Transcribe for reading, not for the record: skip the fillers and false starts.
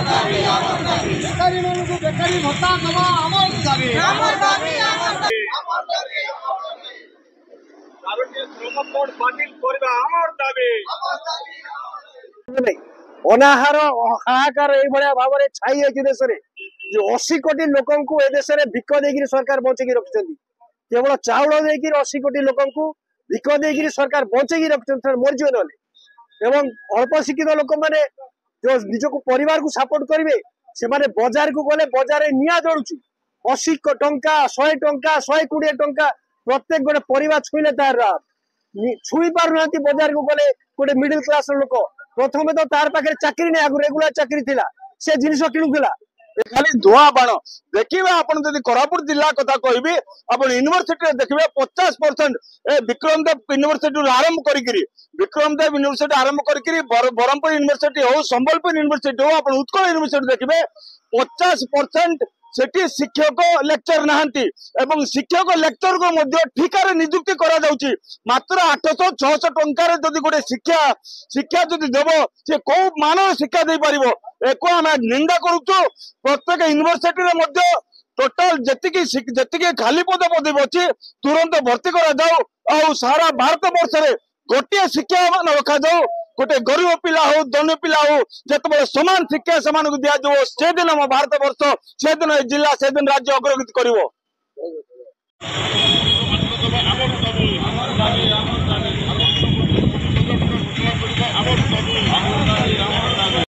बेकारी मानू बेकारी भत्ता दबा आमर दाबी अनाहार हाहाकार भाव में छाई है देश में जो 80 कोटी लोक ए देश में भिक देकर सरकार बचेगी रखिंट केवल चाउल देकर 80 कोटी लोक भिक देकर सरकार बचेगी रखिंट मरजे ना अल्प शिक्षित लोक मैंने जो निजक परिवार को सपोर्ट करेंगे से बजार को गले बजार निआ जलुची 80 टंका 100 टंका 120 टंका प्रत्येक गोटे परिवार छुईले तार छुई पार बजार को गले गोटे मिडिल क्लास लोक प्रथम तो तार पाखे चाकरी नहीं आगु रेगुलर चाकरी थिला से जिनिस किणुला खाली धुआं बाण देखिए आपन जदि कोरापुट जिला कथा कहबी अपन यूनिवर्सिटी देखिए 50% विक्रमदेव यूनिवर्सिटी आरंभ करी विक्रमदेव यूनिवर्सिटी आरंभ करी ब्रह्मपुर यूनिवर्सिटी हो संबलपुर यूनिवर्सिटी हो अपन उत्कल यूनिवर्सिटी देखिए 50% सेठी शिक्षक लेक्चर नहांती एवं शिक्षक लेक्चर को मध्य ठिकार नियुक्ति करा जाउची मात्र 800-600 टंकार जदि गोटे शिक्षा जदि देव से कौ मानव शिक्षा दे पारिबो एको आम निंदा करूचु प्रत्येक यूनिवर्सिटी मध्य टोटाल जेतिकी खाली पद पदवी अच्छी तुरंत भर्ती करा जाऊ और सारा भारत वर्ष में गोटे शिक्षा रखा जाऊ गोटे गरीब पिला हो धनी पिला हो जिते समान शिक्षा से दिजाव से दिन भारत वर्ष से दिन जिला से दिन राज्य अग्रगति कर।